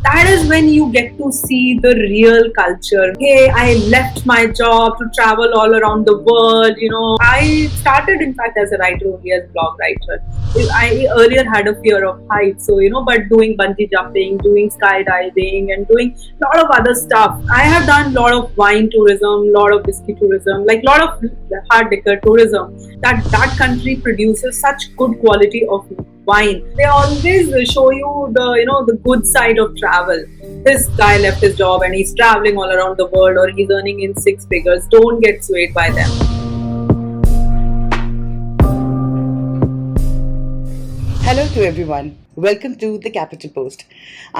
That is when you get to see the real culture. Hey, I left my job to travel all around the world. I started, in fact, as a writer only, as a blog writer. I earlier had a fear of heights, so but doing bungee jumping, doing skydiving, and doing a lot of other stuff. I have done a lot of wine tourism, a lot of whiskey tourism, like a lot of hard liquor tourism. That country produces such good quality of wine. They always show you the good side of travel. This guy left his job and he's traveling all around the world, or he's earning in six figures. Don't get swayed by them. Hello to everyone, welcome to the capital post.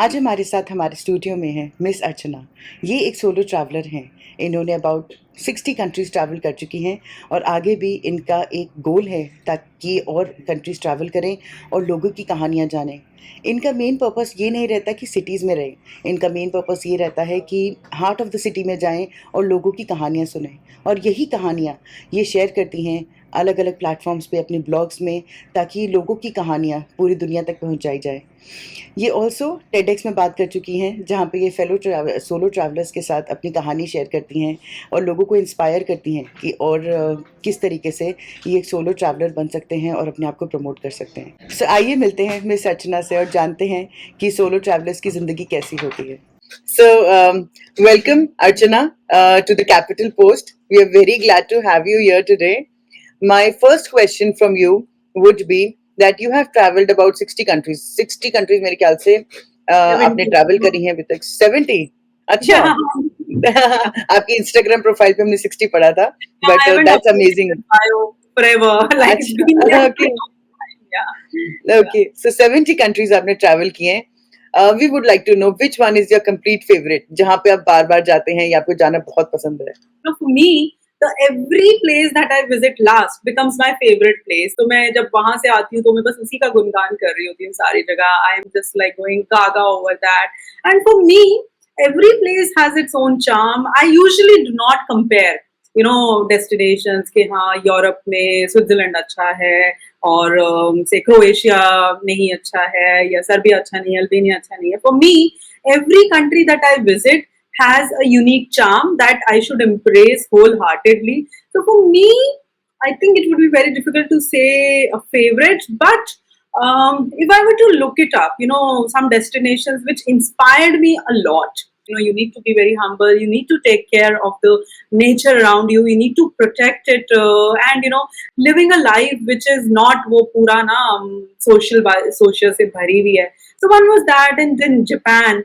आज हमारे साथ हमारे studio में है miss अर्चना। ये एक solo traveller हैं। इन्होंने अबाउट 60 कंट्रीज़ ट्रैवल कर चुकी हैं और आगे भी इनका एक गोल है ताकि और कंट्रीज़ ट्रैवल करें और लोगों की कहानियाँ जानें। इनका मेन पर्पस ये नहीं रहता कि सिटीज़ में रहें, इनका मेन पर्पस ये रहता है कि हार्ट ऑफ द सिटी में जाएं और लोगों की कहानियाँ सुनें, और यही कहानियाँ ये शेयर करती हैं अलग अलग प्लेटफॉर्म्स पे अपने ब्लॉग्स में, ताकि लोगों की कहानियाँ पूरी दुनिया तक पहुंचाई जाए। ये ऑल्सो टेडेक्स में बात कर चुकी हैं, जहाँ पे ये सोलो ट्रैवलर्स के साथ अपनी कहानी शेयर करती हैं और लोगों को इंस्पायर करती हैं कि और किस तरीके से ये एक सोलो ट्रैवलर बन सकते हैं और अपने आप को प्रमोट कर सकते हैं। सो आइए मिलते हैं मिस अर्चना से और जानते हैं कि सोलो ट्रैवलर्स की ज़िंदगी कैसी होती है। So, welcome Archana to the Capital Post. We are very glad to have you here today. My first question from you would be that you have traveled about 60 countries. 60 countries मेरे ख्याल से आपने travel करी हैं अभी तक। 70? अच्छा। आपकी इंस्टाग्राम प्रोफाइल पे हमने 60 पढ़ा था, but that's amazing. Forever, like it's been there. Okay. Yeah. Okay. So 70 countries आपने ट्रैवल किए हैं. We would like to know which one is your complete favorite, जहाँ पे आप बार बार जाते हैं या आपको जाना बहुत पसंद है? So for me, every place that I visit last becomes my favorite place. तो मैं जब वहां से आती हूँ तो मैं बस उसी का गुणगान कर रही होती हूँ सारी जगह. I am just like going gaga over that. And for me, every place has its own charm. I usually do not compare, destinations कि हाँ यूरोप में स्विट्जरलैंड अच्छा है और से क्रोएशिया नहीं अच्छा है या सर्बिया अच्छा नहीं है, अल्बानिया अच्छा नहीं है. For me, every country that I visit has a unique charm that I should embrace wholeheartedly. So for me, I think it would be very difficult to say a favorite, but if I were to look it up, some destinations which inspired me a lot. You need to be very humble. You need to take care of the nature around you. You need to protect it, and living a life which is not wo pura na social se bhari hui hai. So one was that, and then Japan.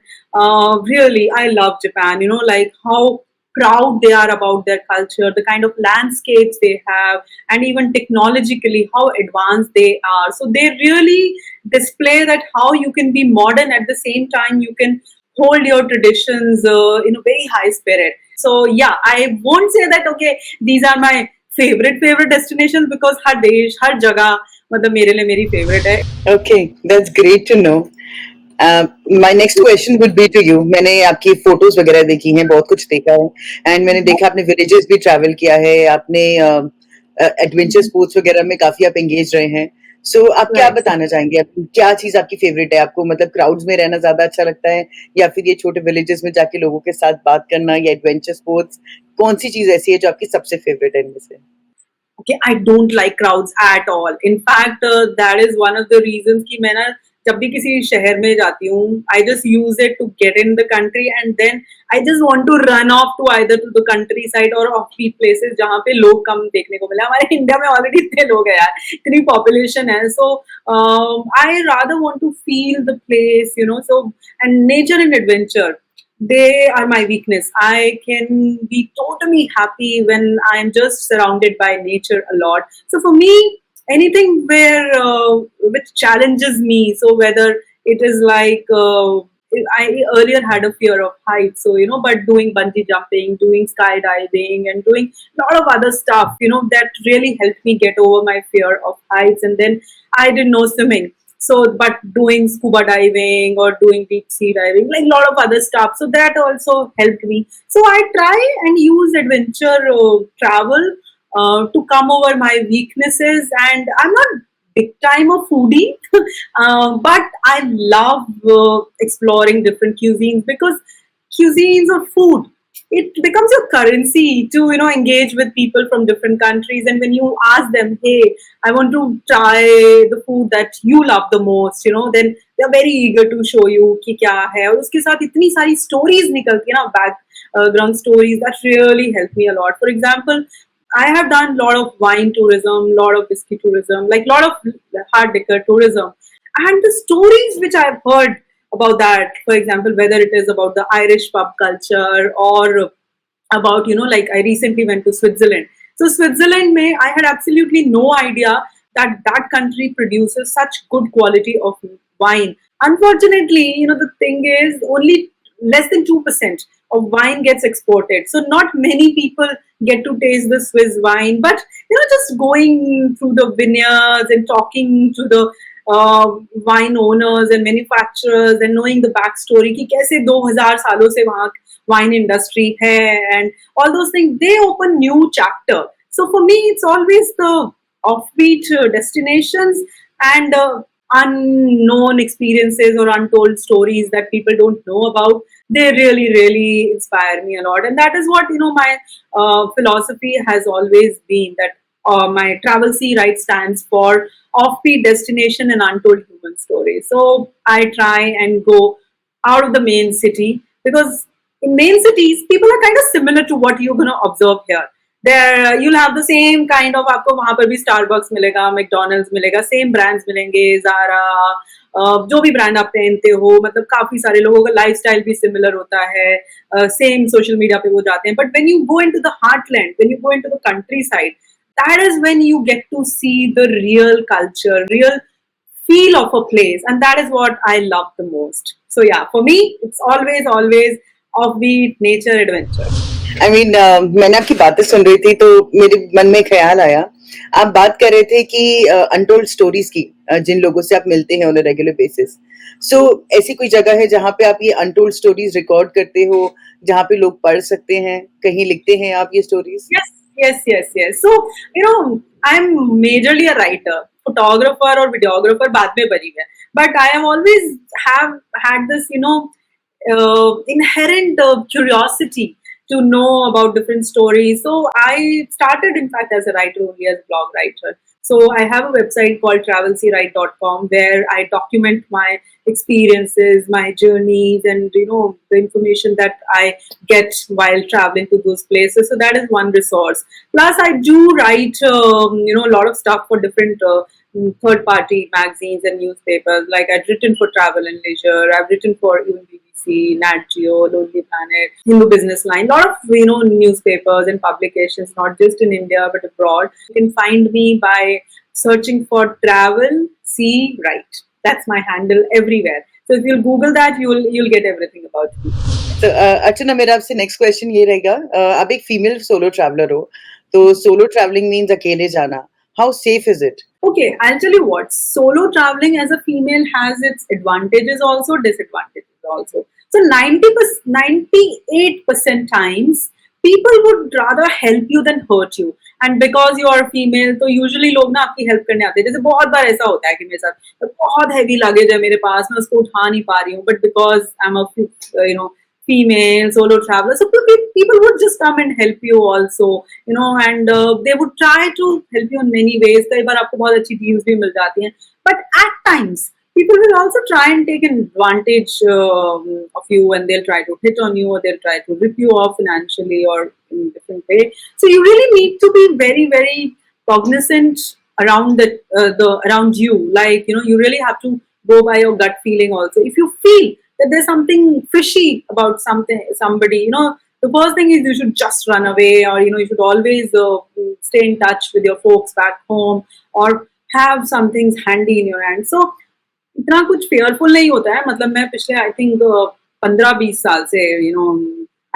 Really, I love Japan. Like how proud they are about their culture, the kind of landscapes they have, and even technologically how advanced they are. So they really display that how you can be modern at the same time you can hold your traditions in a very high spirit. So yeah, I won't say that okay, these are my favorite destinations, because हर देश हर जगह मतलब मेरे लिए मेरी favorite है. Okay, that's great to know. My next question would be to you. मैंने आपकी photos वगैरह देखी हैं, बहुत कुछ देखा है, एंड मैंने देखा आपने विलेजेस भी ट्रैवल किया है, आपने एडवेंचर स्पोर्ट्स वगैरह में काफी आप एंगेज रहे हैं. सो आप क्या बताना चाहेंगे, क्या चीज आपकी फेवरेट है? आपको मतलब क्राउड्स में रहना ज्यादा अच्छा लगता है या फिर ये छोटे विलेजेस में जाके लोगों के साथ बात करना या एडवेंचर स्पोर्ट्स? कौन सी चीज ऐसी है जो आपकी सबसे फेवरेट है इनमें से? Okay, I don't like crowds at all. In fact, that is one of the reasons कि मैं ना जब भी किसी शहर में जाती हूँ, I just use it to get in the country, and then I just want to run off to either to the countryside or offbeat places जहाँ पे लोग कम देखने को मिले. हमारे इंडिया में ऑलरेडी इतने लोग हैं यार, इतनी पॉपुलेशन है. So I rather want to feel the place, So and nature and adventure, they are my weakness. I can be totally happy when I'm just surrounded by nature a lot. So for me, anything which challenges me. So whether it is like I earlier had a fear of heights, so but doing bungee jumping, doing skydiving, and doing a lot of other stuff, that really helped me get over my fear of heights. And then I didn't know swimming. So, but doing scuba diving or doing deep sea diving, like a lot of other stuff. So that also helped me. So I try and use adventure travel to come over my weaknesses. And I'm not big time a foodie, but I love exploring different cuisines, because cuisines or food, it becomes your currency to engage with people from different countries. And when you ask them, hey, I want to try the food that you love the most, then they're very eager to show you कि क्या है. और उसके साथ इतनी सारी stories निकलती है ना, background stories, that really help me a lot. For example, I have done a lot of wine tourism, lot of whiskey tourism, like lot of hard liquor tourism, and the stories which I've heard about that, for example, whether it is about the Irish pub culture, or about like I recently went to Switzerland. So Switzerland, may I had absolutely no idea that that country produces such good quality of wine. Unfortunately, the thing is, only less than 2% of wine gets exported, so not many people get to taste the Swiss wine. But just going through the vineyards and talking to the wine owners and manufacturers, and knowing the backstory कि कैसे 2000 सालों से वहाँ wine industry है, and all those things, they open new chapter. So for me, it's always the offbeat destinations, and unknown experiences or untold stories that people don't know about. They really, really inspire me a lot, and that is what my philosophy has always been. That my travel C right stands for offbeat destination and untold human stories. So I try and go out of the main city, because in main cities people are kind of similar to what you're going to observe here. There you'll have the same kind of, आपको वहाँ पर भी Starbucks मिलेगा, McDonald's मिलेगा, same brands मिलेंगे, Zara, जो भी brand आप पहनते हो, मतलब काफी सारे लोगों का लाइफस्टाइल भी सिमिलर होता है, सेम सोशल मीडिया पे वो जाते हैं. But when you go into the heartland, when you go into the country side, that is when you get to see the real culture, real feel of a place, and that is what I love the most. So yeah, for me, it's always offbeat nature adventure. I mean मैंने आपकी बातें सुन रही थी तो मेरे मन में ख्याल आया. आप बात कर रहे थे कि अनटोल्ड स्टोरीज की, जिन लोगों से आप मिलते हैं ऑन अ रेगुलर बेसिस. सो ऐसी कोई जगह है जहाँ पे आप ये अनटोल्ड स्टोरीज रिकॉर्ड करते हो, जहाँ पे लोग पढ़ सकते हैं, कहीं लिखते हैं आप ये stories? Yes. So I'm majorly a writer, photographer or videographer बाद में बनी है. But I have always have had this inherent curiosity to know about different stories. So I started, in fact, as a writer only, as a blog writer. So I have a website called travelcwrite.com, where I document my experiences, my journeys, and the information that I get while traveling to those places. So that is one resource. Plus, I do write a lot of stuff for different third-party magazines and newspapers. Like I've written for Travel and Leisure, I've written for even BBC, Nat Geo, Lonely Planet, Hindu Business Line, a lot of newspapers and publications, not just in India but abroad. You can find me by searching for Travel C Right. That's my handle everywhere. So if you'll Google that, you'll get everything about me. तो अर्चना, मेरा आपसे next question ये रहेगा, आप एक female solo traveller हो, तो solo travelling means अकेले जाना. How safe is it? Okay, I'll tell you what. Solo traveling as a female has its advantages also, disadvantages also. So 98% times people would rather help you than hurt you. And because you are female, तो usually लोग ना आपकी help करने आते हैं. जैसे बहुत बार ऐसा होता है कि मेरे साथ बहुत हैवी लगेज है मेरे पास, मैं उसको उठा नहीं पा रही हूँ, but because I am a female solo traveler, so people would just come and help you also, and they would try to help you in many ways. कई बार आपको बहुत अच्छी deals भी मिल जाती हैं, but at times people will also try and take an advantage of you, and they'll try to hit on you, or they'll try to rip you off financially or in a different way. So you really need to be very, very cognizant around around you. Like you really have to go by your gut feeling also. If you feel that there's something fishy about somebody, the first thing is you should just run away, or you should always stay in touch with your folks back home, or have some things handy in your hand. So इतना कुछ fearful नहीं होता है. मतलब मैं पिछले I think 15-20 साल से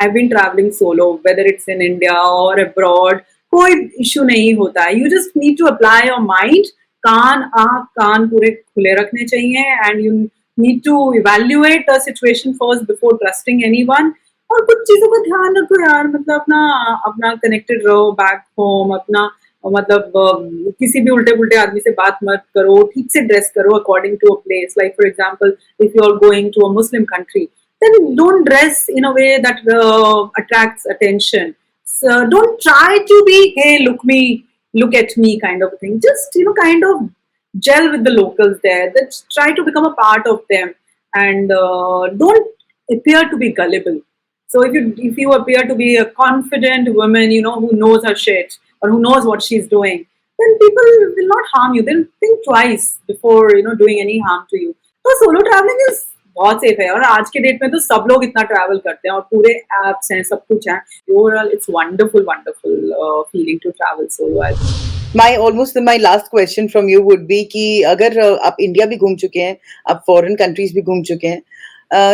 I've been traveling solo, whether it's in India or abroad. कोई issue नहीं होता है. You just need to apply your mind. कान पूरे खुले रखने चाहिए, and you need to evaluate the situation first before trusting anyone. और कुछ चीजों का ध्यान रखो यार, मतलब अपना कनेक्टेड रहो बैक होम, अपना मतलब किसी भी उल्टे पुल्टे आदमी से बात मत करो, ठीक से ड्रेस करो according to a place. Like for example, if you are going to a Muslim country, then don't dress in a way that attracts attention. So don't try to be, hey, look at me kind of thing. Just, kind of gel with the locals there. Let's try to become a part of them, and don't appear to be gullible. So if you appear to be a confident woman, who knows her shit or who knows what she's doing, then people will not harm you. They'll think twice before doing any harm to you. तो solo travelling is बहुत safe है, और आज के date में तो सब लोग इतना ट्रैवल करते हैं और पूरे एप्स हैं, सब कुछ है. Overall it's wonderful wonderful feeling to travel solo. My last question from you would be कि अगर आप इंडिया भी घूम चुके हैं, आप फॉरेन कंट्रीज भी घूम चुके हैं,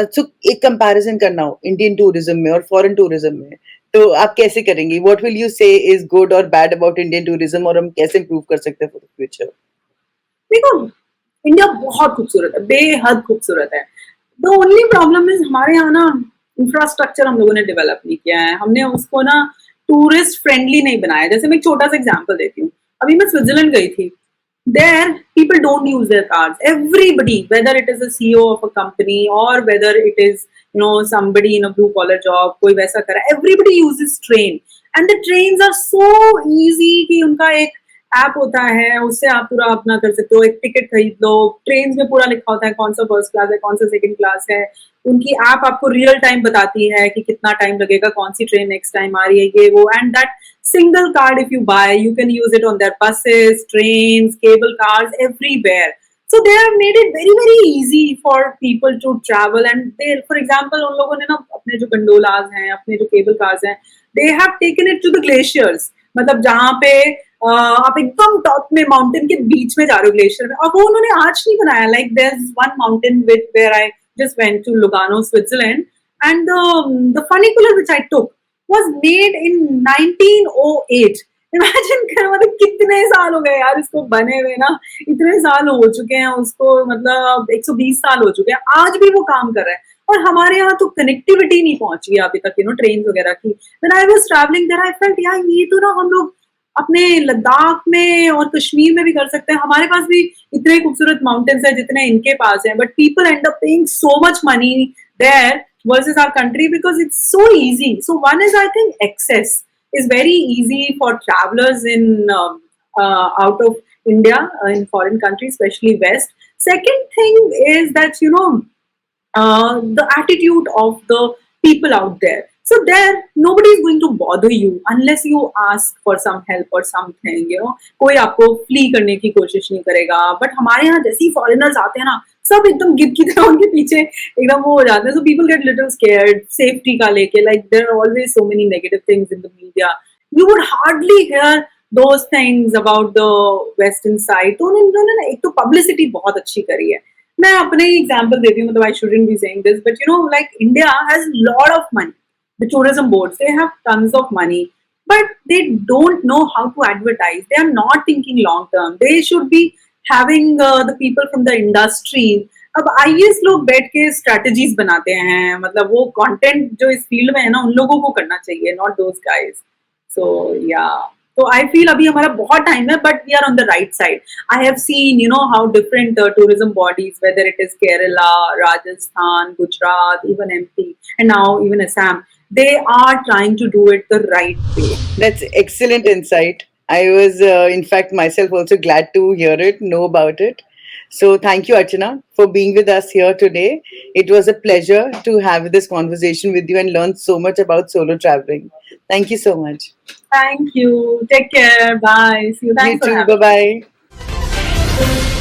तो एक कंपैरिजन करना हो इंडियन टूरिज्म में और फॉरेन टूरिज्म में, तो आप कैसे करेंगे? व्हाट विल यू से इज गुड और बैड अबाउट इंडियन टूरिज्म, और हम कैसे इंप्रूव कर सकते हैं फॉर द फ्यूचर? देखो, इंडिया बहुत खूबसूरत है, बेहद खूबसूरत है. द ओनली प्रॉब्लम इज हमारे यहाँ ना इंफ्रास्ट्रक्चर हम लोगों ने डेवलप नहीं किया है. हमने उसको ना टूरिस्ट फ्रेंडली नहीं बनाया. जैसे मैं एक छोटा सा एग्जांपल देती हूँ. अभी मैं स्विट्जरलैंड गई थी. There, people don't use their cars. Everybody, whether it is a CEO of a company or whether it is somebody in a blue collar job, कोई वैसा करा, everybody uses train. And the trains are so easy कि उनका एक app होता है, उससे आप पूरा अपना कर सकते हो. एक टिकट खरीद लो, ट्रेन में पूरा लिखा होता है कौन सा फर्स्ट क्लास है, कौन सा सेकंड क्लास है. उनकी ऐप आपको रियल टाइम बताती है कि कितना टाइम लगेगा, कौन सी ट्रेन नेक्स्ट टाइम आ रही है, ये वो. And that single card, if you buy, you can use it on their buses, trains, cable cars, everywhere. So they have made it very very easy for people to travel. And they, for example, उन लोगों ने ना अपने जो गंडोलाज हैं, अपने जो cable cars हैं, they have taken it to the glaciers. मतलब जहाँ पे आप एकदम टॉप में माउंटेन के बीच में जा रहे हो ग्लेशियर में, और वो उन्होंने आज नहीं बनाया. Like there is one mountain with where I just went to Lugano, Switzerland, and the funicular which I took was made in 1908. Imagine करो, मतलब कितने साल हो गए यार इसको बने हुए ना. इतने साल हो चुके हैं उसको, मतलब 120 साल हो चुके हैं, आज भी वो काम कर रहा है. और हमारे यहाँ तो कनेक्टिविटी नहीं पहुंच गई अभी तक, ट्रेन वगैरह की. When I was traveling there, I felt यार ये तो ना हम लोग अपने लद्दाख में और कश्मीर में भी कर सकते हैं. हमारे पास भी इतने खूबसूरत माउंटेन्स हैं जितने इनके पास हैं, but people and up paying so much money there versus our country because it's so easy. So one is, I think, access is very easy for travelers in out of India, in foreign countries, especially West. Second thing is that the attitude of the people out there. So there, nobody is going to bother you unless you ask for some help or something. कोई आपको flee करने की कोशिश नहीं करेगा. But हमारे यहाँ जैसे ही फॉरेनर्स आते हैं ना, सब एकदम गिद्ध की तरह उनके पीछे एकदम वो हो जाते हैं. So people get little scared safety का लेके. Like there are always so many negative things in the media. You would hardly hear those things about the western side. तो उन्होंने ना एक तो पब्लिसिटी बहुत अच्छी करी है. मैं अपने ही एग्जाम्पल देती हूँ, मतलब I shouldn't be saying this, but like India has lot of money. The tourism boards, they have tons of money, but they don't know how to advertise. They are not thinking long term. They should be having the people from the industry. अब IAS लोग बैठ के strategies बनाते हैं, मतलब वो content जो इस फील्ड में है ना, उन लोगों को करना चाहिए, नॉट दोज गाइज. सो या, तो आई फील अभी हमारा बहुत टाइम है, but we are on the right side. I have seen how different tourism bodies, whether it is Kerala, Rajasthan, Gujarat, even MP, and now even Assam, they are trying to do it the right way. That's excellent insight. I was, in fact, myself also glad to hear it, know about it. So thank you, Archana, for being with us here today. It was a pleasure to have this conversation with you and learn so much about solo traveling. Thank you so much. Thank you. Take care. Bye. See you. Thanks You for too. having me. Bye-bye.